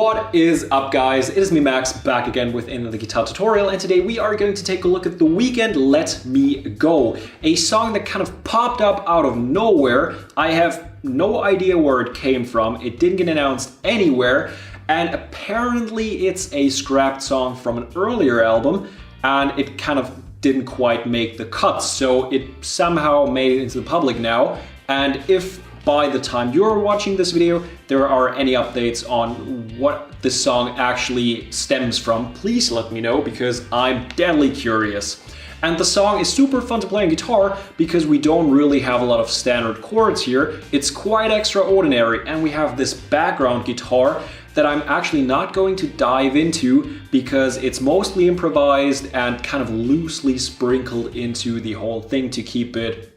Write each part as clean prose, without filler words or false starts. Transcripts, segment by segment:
What is up, guys? It is me, Max, back again with another guitar tutorial, and today we are going to take a look at the Weeknd Let Me Go, a song that kind of popped up out of nowhere. I have no idea where it came from. It didn't get announced anywhere, and apparently it's a scrapped song from an earlier album, and it kind of didn't quite make the cut, so it somehow made it into the public now. And if by the time you're watching this video there are any updates on what this song actually stems from, please let me know, because I'm deadly curious. And the song is super fun to play on guitar because we don't really have a lot of standard chords here. It's quite extraordinary, and we have this background guitar that I'm actually not going to dive into because it's mostly improvised and kind of loosely sprinkled into the whole thing to keep it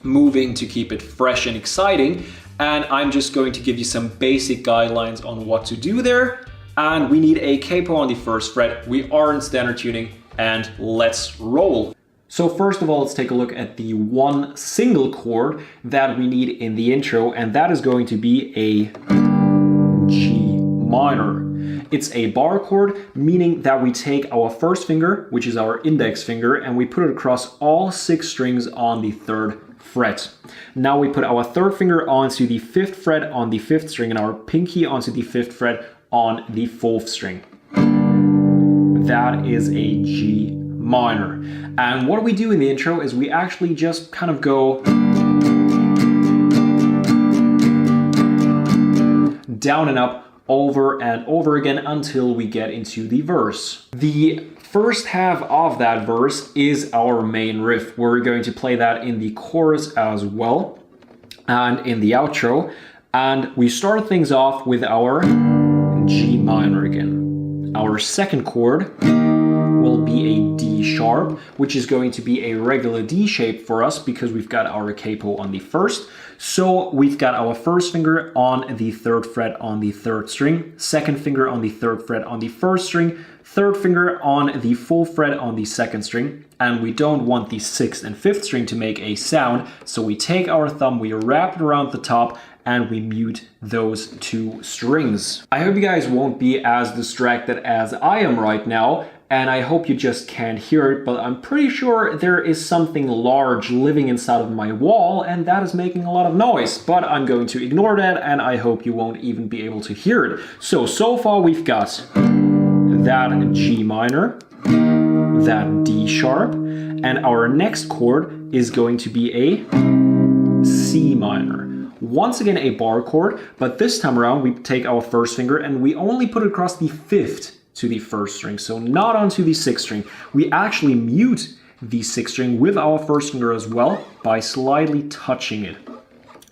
moving, to keep it fresh and exciting. And I'm just going to give you some basic guidelines on what to do there. And we need a capo on the first fret. We are in standard tuning, and let's roll. So first of all, let's take a look at the one single chord that we need in the intro, and that is going to be a G minor. It's a bar chord, meaning that we take our first finger, which is our index finger, and we put it across all 6 strings on the 3rd fret. Now we put our 3rd finger onto the 5th fret on the 5th string and our pinky onto the 5th fret on the 4th string. That is a G minor. And what we do in the intro is we actually just kind of go down and up over and over again until we get into the verse. The first half of that verse is our main riff. We're going to play that in the chorus as well and in the outro. And we start things off with our G minor again. Our second chord will be a D sharp, which is going to be a regular D shape for us because we've got our capo on the 1st. So we've got our first finger on the 3rd fret on the 3rd string, second finger on the 3rd fret on the 1st string, 3rd finger on the 4th fret on the 2nd string, and we don't want the 6th and 5th string to make a sound, so we take our thumb, we wrap it around the top, and we mute those 2 strings. I hope you guys won't be as distracted as I am right now, and I hope you just can't hear it, but I'm pretty sure there is something large living inside of my wall, and that is making a lot of noise, but I'm going to ignore that, and I hope you won't even be able to hear it. So far we've got that G minor, that D sharp, and our next chord is going to be a C minor. Once again a bar chord, but this time around we take our first finger and we only put it across the 5th to the 1st string, so not onto the 6th string. We actually mute the 6th string with our first finger as well by slightly touching it.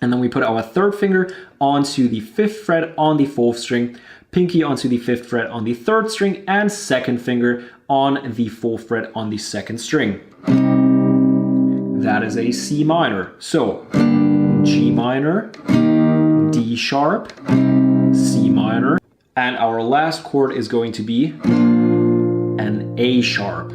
And then we put our 3rd finger onto the 5th fret on the 4th string, pinky onto the 5th fret on the 3rd string, and second finger on the 4th fret on the 2nd string. That is a C minor. So G minor, D sharp, C minor, and our last chord is going to be an A sharp.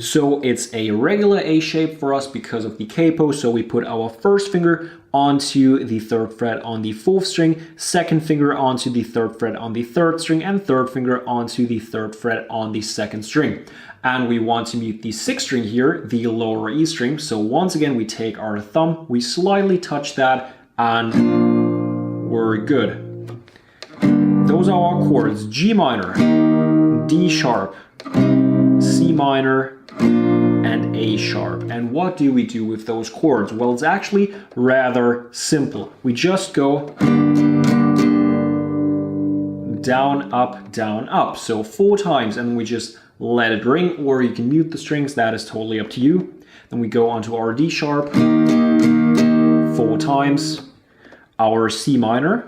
So it's a regular A shape for us because of the capo, so we put our first finger onto the 3rd fret on the 4th string, second finger onto the 3rd fret on the 3rd string, and 3rd finger onto the 3rd fret on the 2nd string. And we want to mute the 6th string here, the lower E string, so once again we take our thumb, we slightly touch that, and we're good. Those are our chords: G minor, D sharp, C minor, and A sharp. And what do we do with those chords? Well, it's actually rather simple. We just go down, up. So 4 times, and we just let it ring, or you can mute the strings, that is totally up to you. Then we go onto our D sharp 4 times, our C minor.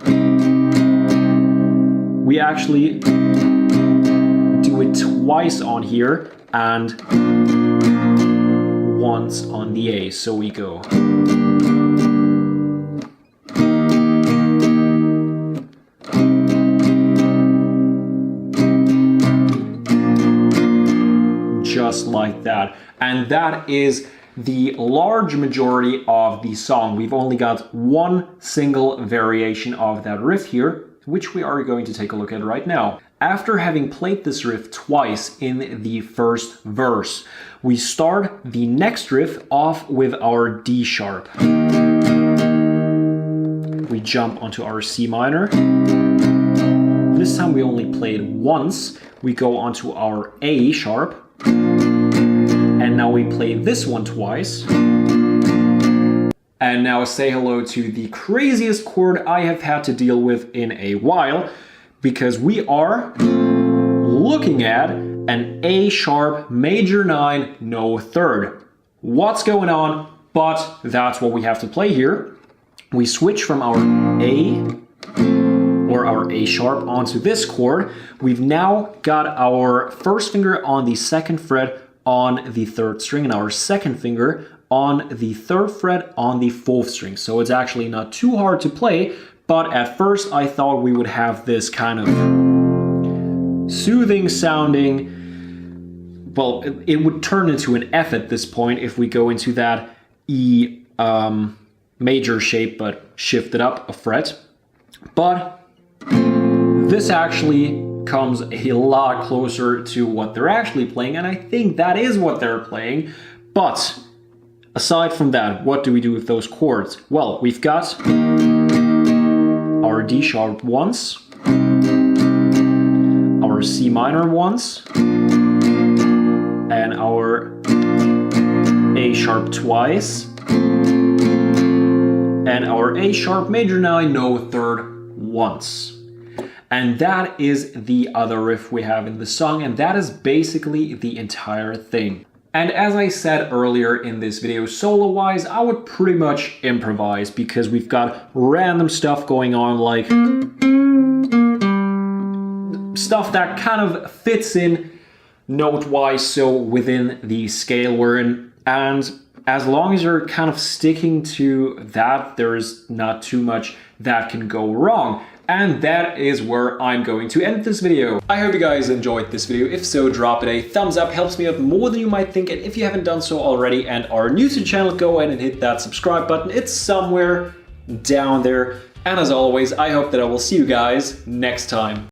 We actually do it twice on here and once on the A, so we go just like that. And that is the large majority of the song. We've only got one single variation of that riff here, which we are going to take a look at right now. after having played this riff twice in the first verse, we start the next riff off with our D sharp. We jump onto our C minor. This time we only played once. We go onto our A sharp. And now we play this one twice. And now say hello to the craziest chord I have had to deal with in a while, because we are looking at an A sharp major 9, no third. What's going on? But that's what we have to play here. We switch from our A or our A sharp onto this chord. We've now got our first finger on the 2nd fret on the 3rd string and our second finger on the 3rd fret on the 4th string. So it's actually not too hard to play, but at first I thought we would have this kind of soothing sounding, well, it would turn into an F at this point if we go into that E major shape, but shifted up a fret. But this actually comes a lot closer to what they're actually playing, and I think that is what they're playing. But aside from that, what do we do with those chords? Well, we've got our D sharp once, our C minor once, and our A sharp twice, and our A sharp major 9, no third once. And that is the other riff we have in the song, and that is basically the entire thing. And as I said earlier in this video, solo-wise, I would pretty much improvise, because we've got random stuff going on, like stuff that kind of fits in note-wise, so within the scale we're in. And as long as you're kind of sticking to that, there's not too much that can go wrong. And that is where I'm going to end this video. I hope you guys enjoyed this video. If so, drop it a thumbs up, helps me out more than you might think. And if you haven't done so already and are new to the channel, go ahead and hit that subscribe button. It's somewhere down there. And as always, I hope that I will see you guys next time.